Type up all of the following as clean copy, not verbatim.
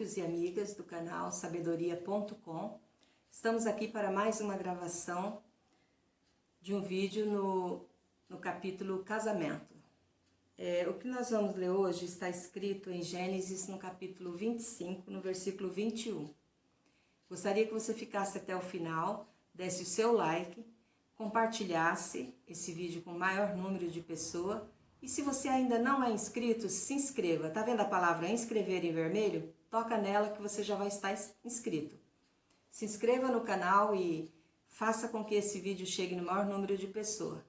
amigos e amigas do canal sabedoria.com. Estamos aqui para mais uma gravação de um vídeo no capítulo Casamento. O que nós vamos ler hoje está escrito em Gênesis, no capítulo 25, no versículo 21. Gostaria que você ficasse até o final, desse o seu like, compartilhasse esse vídeo com o maior número de pessoas. E se você ainda não é inscrito, se inscreva. Tá vendo a palavra inscrever em vermelho? Toca nela que você já vai estar inscrito. Se inscreva no canal e faça com que esse vídeo chegue no maior número de pessoas.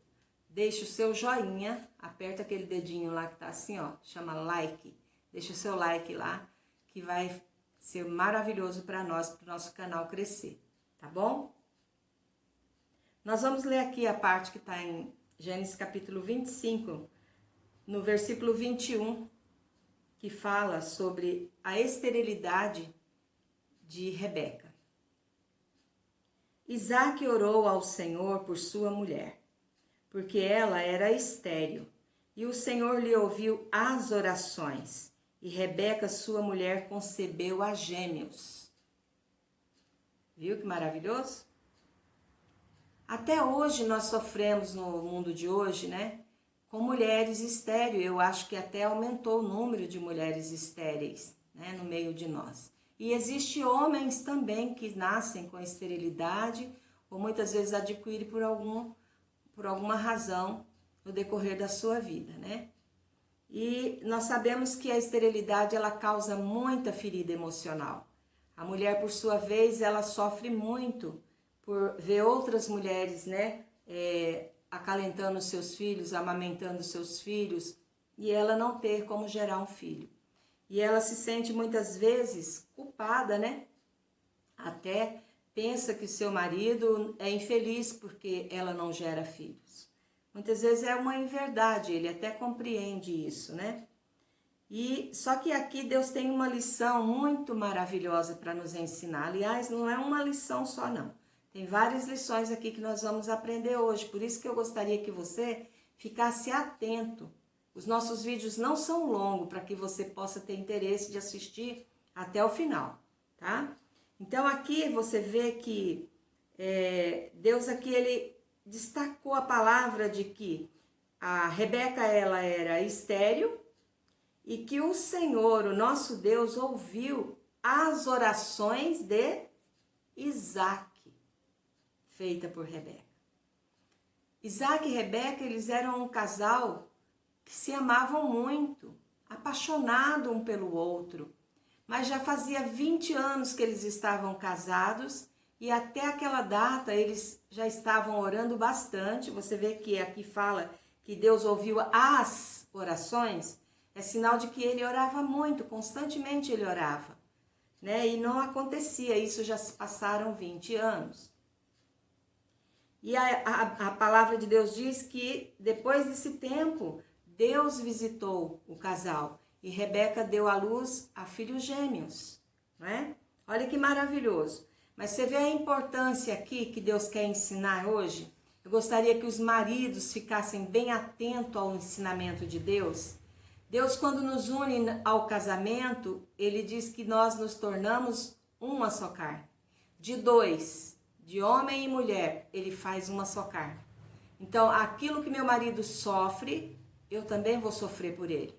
Deixe o seu joinha, aperta aquele dedinho lá que tá assim, ó, chama like. Deixa o seu like lá, que vai ser maravilhoso para nós, para o nosso canal crescer, tá bom? Nós vamos ler aqui a parte que está em Gênesis capítulo 25, no versículo 21, que fala sobre a esterilidade de Rebeca. Isaque orou ao Senhor por sua mulher, porque ela era estéril, e o Senhor lhe ouviu as orações, e Rebeca, sua mulher, concebeu a gêmeos. Viu que maravilhoso? Até hoje nós sofremos no mundo de hoje, né? Com mulheres estéreis. Eu acho que até aumentou o número de mulheres estéreis, né, no meio de nós. E existe homens também que nascem com esterilidade ou muitas vezes adquirem por alguma razão no decorrer da sua vida, né? E nós sabemos que a esterilidade ela causa muita ferida emocional. A mulher, por sua vez, ela sofre muito por ver outras mulheres, né, acalentando seus filhos, amamentando seus filhos, e ela não ter como gerar um filho. E ela se sente muitas vezes culpada, né? Até pensa que seu marido é infeliz porque ela não gera filhos. Muitas vezes é uma inverdade, ele até compreende isso, né? E só que aqui Deus tem uma lição muito maravilhosa para nos ensinar. Aliás, não é uma lição só não. Tem várias lições aqui que nós vamos aprender hoje. Por isso que eu gostaria que você ficasse atento. Os nossos vídeos não são longos para que você possa ter interesse de assistir até o final, tá? Então aqui você vê que Deus aqui ele destacou a palavra de que a Rebeca ela era estéril e que o Senhor, o nosso Deus, ouviu as orações de Isaque, feita por Rebeca. Isaque e Rebeca, eles eram um casal que se amavam muito, apaixonados um pelo outro. Mas já fazia 20 anos que eles estavam casados e até aquela data eles já estavam orando bastante. Você vê que aqui fala que Deus ouviu as orações, é sinal de que ele orava muito, constantemente ele orava, né? E não acontecia, isso já se passaram 20 anos. E a palavra de Deus diz que depois desse tempo, Deus visitou o casal e Rebeca deu à luz a filhos gêmeos, não é? Olha que maravilhoso. Mas você vê a importância aqui que Deus quer ensinar hoje? Eu gostaria que os maridos ficassem bem atentos ao ensinamento de Deus. Deus, quando nos une ao casamento, ele diz que nós nos tornamos uma só carne. De dois, de homem e mulher, ele faz uma só carne. Então, aquilo que meu marido sofre, eu também vou sofrer por ele.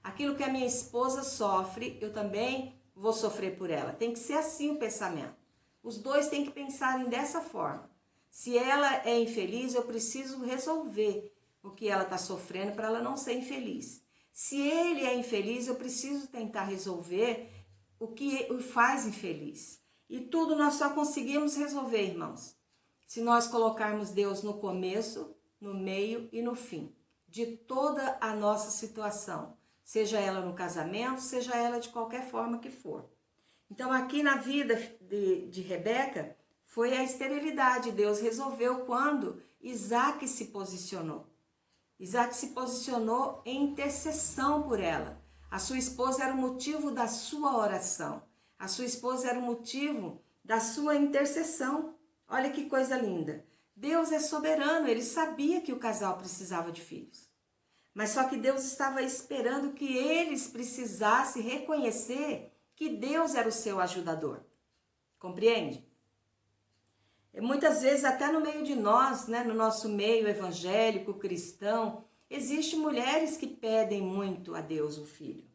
Aquilo que a minha esposa sofre, eu também vou sofrer por ela. Tem que ser assim o pensamento. Os dois têm que pensarem dessa forma. Se ela é infeliz, eu preciso resolver o que ela está sofrendo para ela não ser infeliz. Se ele é infeliz, eu preciso tentar resolver o que o faz infeliz. E tudo nós só conseguimos resolver, irmãos, se nós colocarmos Deus no começo, no meio e no fim de toda a nossa situação, seja ela no casamento, seja ela de qualquer forma que for. Então aqui na vida de Rebeca foi a esterilidade. Deus resolveu quando Isaque se posicionou. Isaque se posicionou em intercessão por ela. A sua esposa era o motivo da sua oração. A sua esposa era o motivo da sua intercessão. Olha que coisa linda. Deus é soberano, ele sabia que o casal precisava de filhos. Mas só que Deus estava esperando que eles precisassem reconhecer que que Deus era o seu ajudador. Compreende? Muitas vezes até no meio de nós, né, no nosso meio evangélico, cristão, existem mulheres que pedem muito a Deus o filho.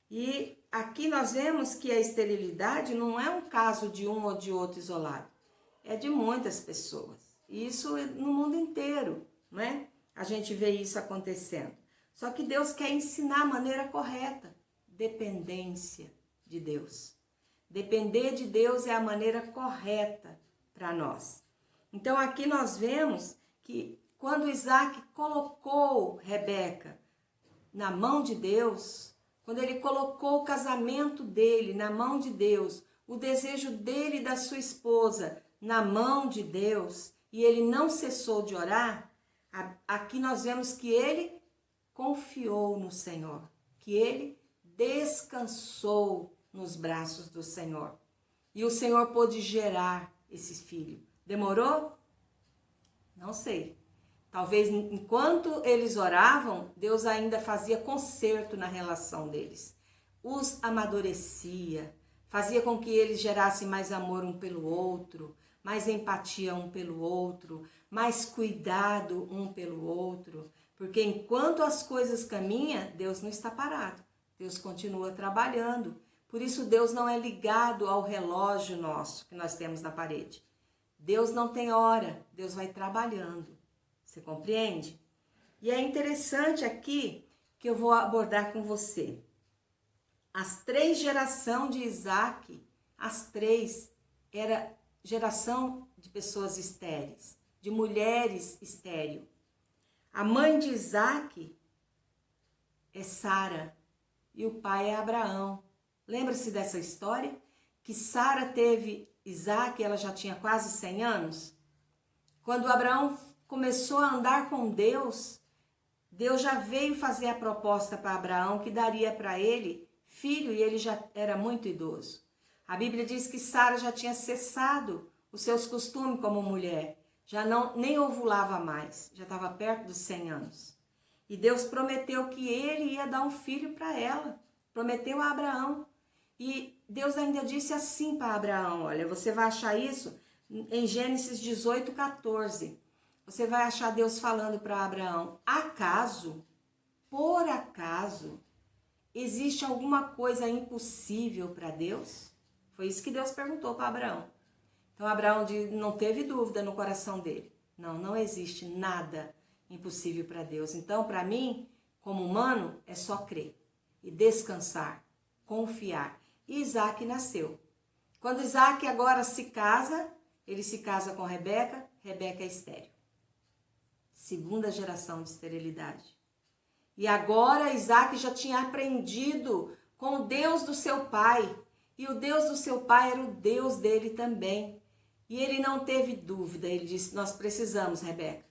E aqui nós vemos que a esterilidade não é um caso de um ou de outro isolado, é de muitas pessoas. Isso no mundo inteiro, né? A gente vê isso acontecendo. Só que Deus quer ensinar a maneira correta, dependência de Deus. Depender de Deus é a maneira correta para nós. Então aqui nós vemos que quando Isaac colocou Rebeca na mão de Deus, quando ele colocou o casamento dele na mão de Deus, o desejo dele e da sua esposa na mão de Deus, e ele não cessou de orar, aqui nós vemos que ele confiou no Senhor, que ele descansou nos braços do Senhor. E o Senhor pôde gerar esse filho. Demorou? Não sei. Talvez enquanto eles oravam, Deus ainda fazia conserto na relação deles. Os amadurecia, fazia com que eles gerassem mais amor um pelo outro, mais empatia um pelo outro, mais cuidado um pelo outro. Porque enquanto as coisas caminham, Deus não está parado. Deus continua trabalhando. Por isso Deus não é ligado ao relógio nosso que nós temos na parede. Deus não tem hora, Deus vai trabalhando. Você compreende? E é interessante aqui que eu vou abordar com você. As 3 gerações de Isaac, as 3, era geração de pessoas estéreis, de mulheres estéreis. A mãe de Isaac é Sara e o pai é Abraão. Lembra-se dessa história? Que Sara teve Isaac, ela já tinha quase 100 anos. Quando Abraão começou a andar com Deus, Deus já veio fazer a proposta para Abraão que daria para ele filho e ele já era muito idoso. A Bíblia diz que Sara já tinha cessado os seus costumes como mulher, já nem ovulava mais, já estava perto dos 100 anos. E Deus prometeu que ele ia dar um filho para ela, prometeu a Abraão. E Deus ainda disse assim para Abraão, olha, você vai achar isso em Gênesis 18:14. Você vai achar Deus falando para Abraão, acaso, por acaso, existe alguma coisa impossível para Deus? Foi isso que Deus perguntou para Abraão. Então Abraão não teve dúvida no coração dele. Não existe nada impossível para Deus. Então, para mim, como humano, é só crer e descansar, confiar. E Isaac nasceu. Quando Isaac agora se casa, ele se casa com Rebeca, Rebeca é estéril. 2ª geração de esterilidade. E agora Isaac já tinha aprendido com o Deus do seu pai. E o Deus do seu pai era o Deus dele também. E ele não teve dúvida, ele disse, nós precisamos, Rebeca,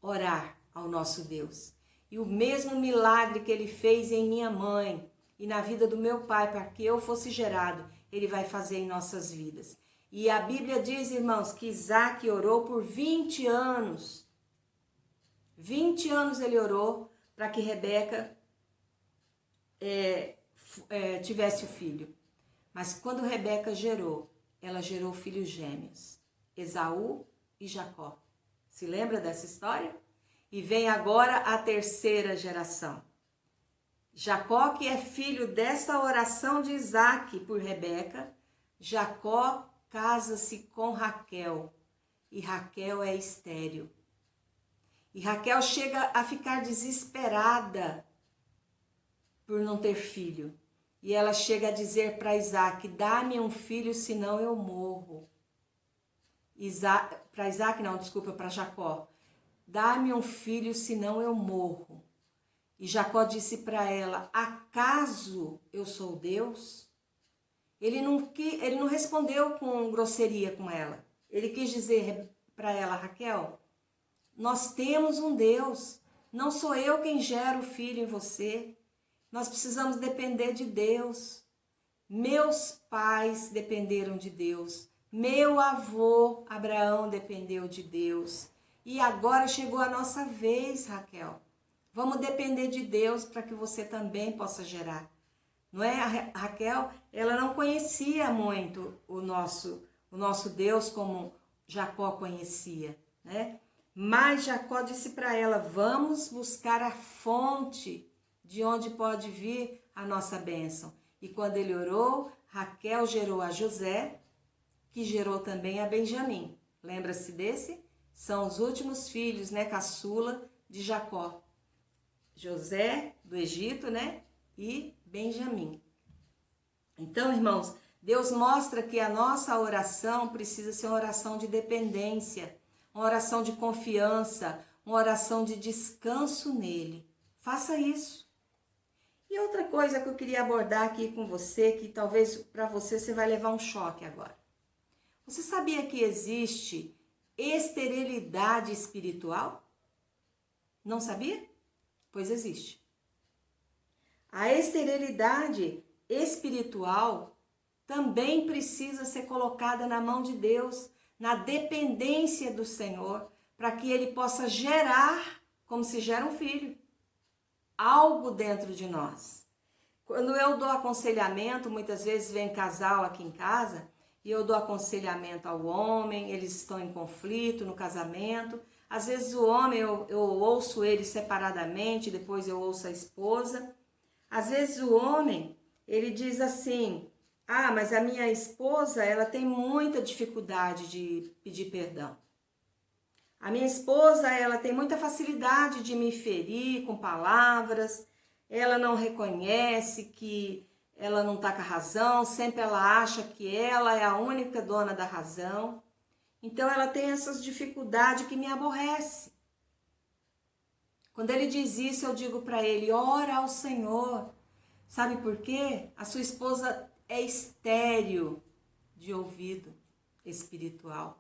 orar ao nosso Deus. E o mesmo milagre que ele fez em minha mãe e na vida do meu pai, para que eu fosse gerado, ele vai fazer em nossas vidas. E a Bíblia diz, irmãos, que Isaac orou por 20 anos. 20 anos ele orou para que Rebeca tivesse o filho. Mas quando Rebeca gerou, ela gerou filhos gêmeos, Esaú e Jacó. Se lembra dessa história? E vem agora a 3ª geração. Jacó, que é filho dessa oração de Isaac por Rebeca, Jacó casa-se com Raquel. E Raquel é estéril. E Raquel chega a ficar desesperada por não ter filho. E ela chega a dizer para Isaac, dá-me um filho, senão eu morro. Para Jacó, dá-me um filho, senão eu morro. E Jacó disse para ela, acaso eu sou Deus? Ele não respondeu com grosseria com ela. Ele quis dizer para ela, Raquel, nós temos um Deus, não sou eu quem gera o filho em você. Nós precisamos depender de Deus. Meus pais dependeram de Deus. Meu avô Abraão dependeu de Deus. E agora chegou a nossa vez, Raquel. Vamos depender de Deus para que você também possa gerar. não é? A Raquel, ela não conhecia muito o nosso Deus como Jacó conhecia, né? Mas Jacó disse para ela: vamos buscar a fonte de onde pode vir a nossa bênção. E quando ele orou, Raquel gerou a José, que gerou também a Benjamim. Lembra-se desse? São os últimos filhos, né, caçula de Jacó. José do Egito, né, e Benjamim. Então, irmãos, Deus mostra que a nossa oração precisa ser uma oração de dependência, uma oração de confiança, uma oração de descanso nele. Faça isso. E outra coisa que eu queria abordar aqui com você, que talvez para você vai levar um choque agora. Você sabia que existe esterilidade espiritual? Não sabia? Pois existe. A esterilidade espiritual também precisa ser colocada na mão de Deus, na dependência do Senhor, para que ele possa gerar, como se gera um filho, algo dentro de nós. Quando eu dou aconselhamento, muitas vezes vem casal aqui em casa, e eu dou aconselhamento ao homem, eles estão em conflito no casamento. Às vezes o homem, eu ouço ele separadamente, depois eu ouço a esposa. Às vezes o homem, ele diz assim: ah, mas a minha esposa, ela tem muita dificuldade de pedir perdão. A minha esposa, ela tem muita facilidade de me ferir com palavras, ela não reconhece que ela não está com a razão, sempre ela acha que ela é a única dona da razão. Então ela tem essas dificuldades que me aborrece. Quando ele diz isso, eu digo para ele: ora ao Senhor. Sabe por quê? A sua esposa é estéril de ouvido espiritual.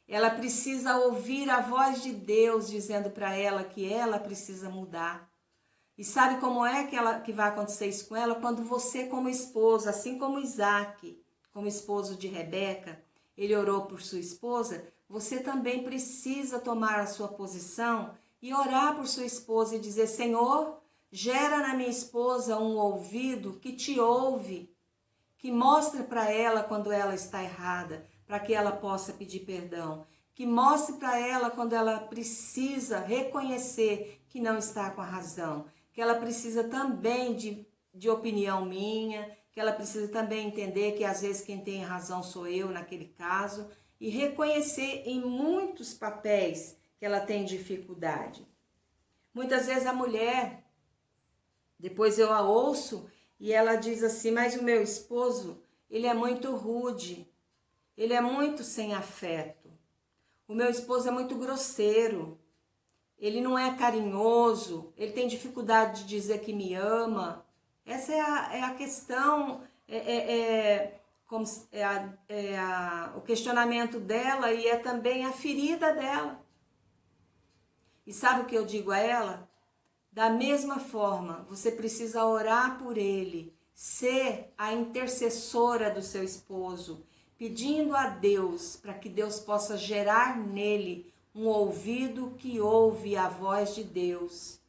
Ela precisa ouvir a voz de Deus dizendo para ela que ela precisa mudar. E sabe como é que vai acontecer isso com ela? Quando você, como esposa, assim como Isaac, como esposo de Rebeca, ele orou por sua esposa, você também precisa tomar a sua posição e orar por sua esposa e dizer: Senhor, gera na minha esposa um ouvido que te ouve, que mostre para ela quando ela está errada, para que ela possa pedir perdão. Que mostre para ela quando ela precisa reconhecer que não está com a razão. Que ela precisa também de opinião minha, que ela precisa também entender que às vezes quem tem razão sou eu naquele caso, e reconhecer em muitos papéis que ela tem dificuldade. Muitas vezes a mulher, depois eu a ouço e ela diz assim: mas o meu esposo, ele é muito rude, ele é muito sem afeto, o meu esposo é muito grosseiro, ele não é carinhoso, ele tem dificuldade de dizer que me ama. Essa é a questão, o questionamento dela, e é também a ferida dela. E sabe o que eu digo a ela? Da mesma forma, você precisa orar por ele, ser a intercessora do seu esposo, pedindo a Deus para que Deus possa gerar nele um ouvido que ouve a voz de Deus.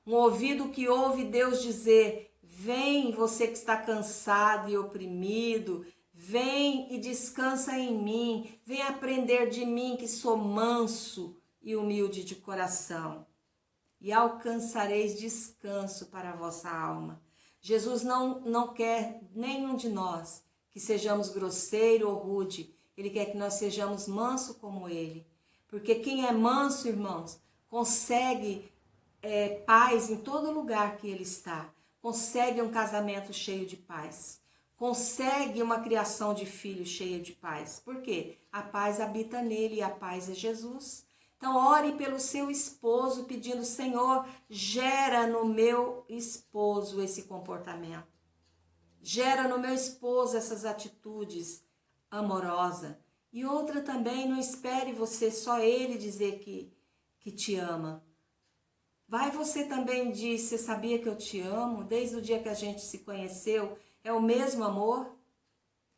Um ouvido que ouve Deus dizer: vem você que está cansado e oprimido, vem e descansa em mim, vem aprender de mim que sou manso e humilde de coração. E alcançareis descanso para a vossa alma. Jesus não quer nenhum de nós que sejamos grosseiro ou rude. Ele quer que nós sejamos manso como ele. Porque quem é manso, irmãos, consegue paz em todo lugar que ele está. Consegue um casamento cheio de paz. Consegue uma criação de filhos cheia de paz. Por quê? A paz habita nele e a paz é Jesus. Então ore pelo seu esposo pedindo: Senhor, gera no meu esposo esse comportamento. Gera no meu esposo essas atitudes amorosas. E outra também, não espere você, só ele dizer que te ama. Vai você também dizer: você sabia que eu te amo? Desde o dia que a gente se conheceu, é o mesmo amor?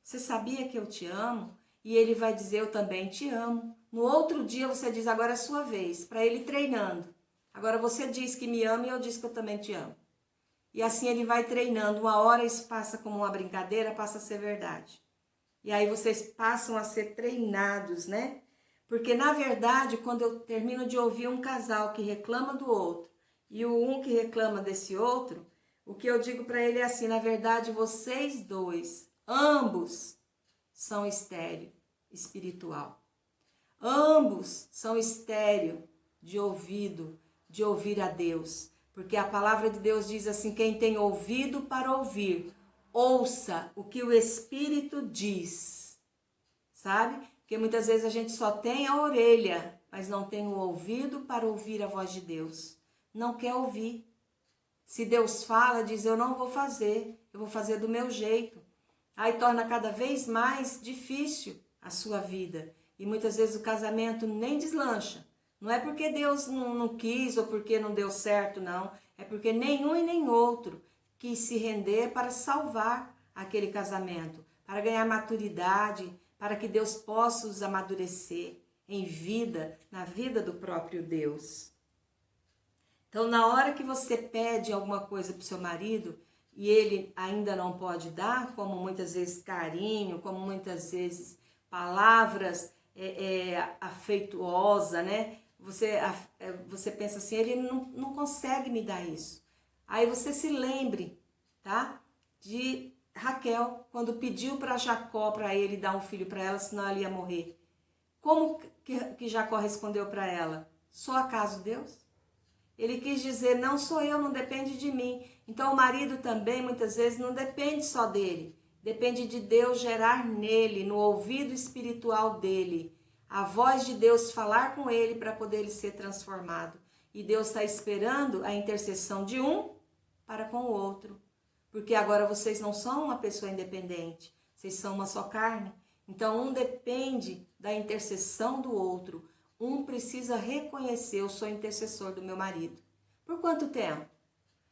Você sabia que eu te amo? E ele vai dizer: eu também te amo. No outro dia você diz: agora é a sua vez, para ele treinando. Agora você diz que me ama e eu diz que eu também te amo. E assim ele vai treinando. Uma hora isso passa como uma brincadeira, passa a ser verdade. E aí vocês passam a ser treinados, né? Porque na verdade, quando eu termino de ouvir um casal que reclama do outro e o um que reclama desse outro, o que eu digo para ele é assim: na verdade, vocês dois, ambos, são estéreo espiritual. Ambos são estéreo de ouvido, de ouvir a Deus. Porque a palavra de Deus diz assim: quem tem ouvido para ouvir, ouça o que o Espírito diz. Sabe? Porque muitas vezes a gente só tem a orelha, mas não tem o ouvido para ouvir a voz de Deus. Não quer ouvir. Se Deus fala, diz: eu não vou fazer, eu vou fazer do meu jeito. Aí torna cada vez mais difícil a sua vida. E muitas vezes o casamento nem deslancha. Não é porque Deus não quis ou porque não deu certo, não. É porque nenhum e nem outro quis se render para salvar aquele casamento, para ganhar maturidade, para que Deus possa os amadurecer em vida, na vida do próprio Deus. Então, na hora que você pede alguma coisa para o seu marido e ele ainda não pode dar, como muitas vezes carinho, como muitas vezes palavras afetuosas, né? Você pensa assim: ele não consegue me dar isso. Aí você se lembre, tá? De Raquel, quando pediu para Jacó para ele dar um filho para ela, senão ela ia morrer. Como que Jacó respondeu para ela? Só acaso Deus? Ele quis dizer: não sou eu, não depende de mim. Então o marido também muitas vezes não depende só dele. Depende de Deus gerar nele, no ouvido espiritual dele, a voz de Deus falar com ele para poder ele ser transformado. E Deus está esperando a intercessão de um para com o outro. Porque agora vocês não são uma pessoa independente, vocês são uma só carne. Então um depende da intercessão do outro. Um precisa reconhecer: eu sou intercessor do meu marido. Por quanto tempo?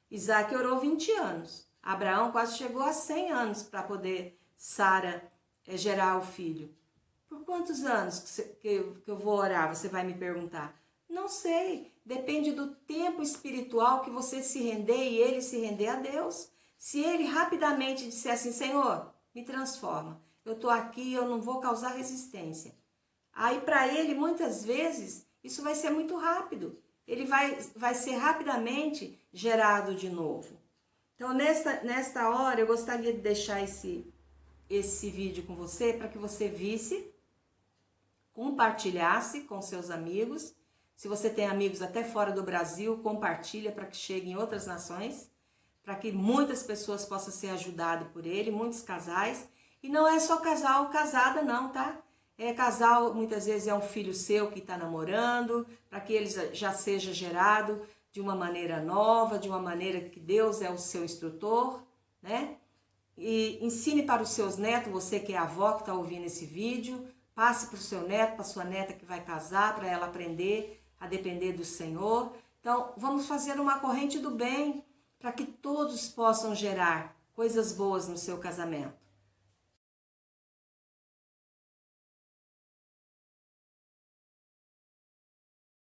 Isaac orou 20 anos. Abraão quase chegou a 100 anos para poder Sara gerar o filho. Por quantos anos que eu vou orar? Você vai me perguntar. Não sei. Depende do tempo espiritual que você se render e ele se render a Deus. Se ele rapidamente disser assim: Senhor, me transforma. Eu estou aqui, eu não vou causar resistência. Aí para ele, muitas vezes, isso vai ser muito rápido. Ele vai ser rapidamente gerado de novo. Então, nesta hora, eu gostaria de deixar esse vídeo com você para que você visse, compartilhasse com seus amigos. Se você tem amigos até fora do Brasil, compartilha para que chegue em outras nações, para que muitas pessoas possam ser ajudadas por ele, muitos casais. E não é só casal, casada não, tá? Casal, muitas vezes é um filho seu que está namorando, para que ele já seja gerado de uma maneira nova, de uma maneira que Deus é o seu instrutor, né? E ensine para os seus netos, você que é avó que está ouvindo esse vídeo, passe para o seu neto, para a sua neta que vai casar, para ela aprender a depender do Senhor. Então, vamos fazer uma corrente do bem, para que todos possam gerar coisas boas no seu casamento.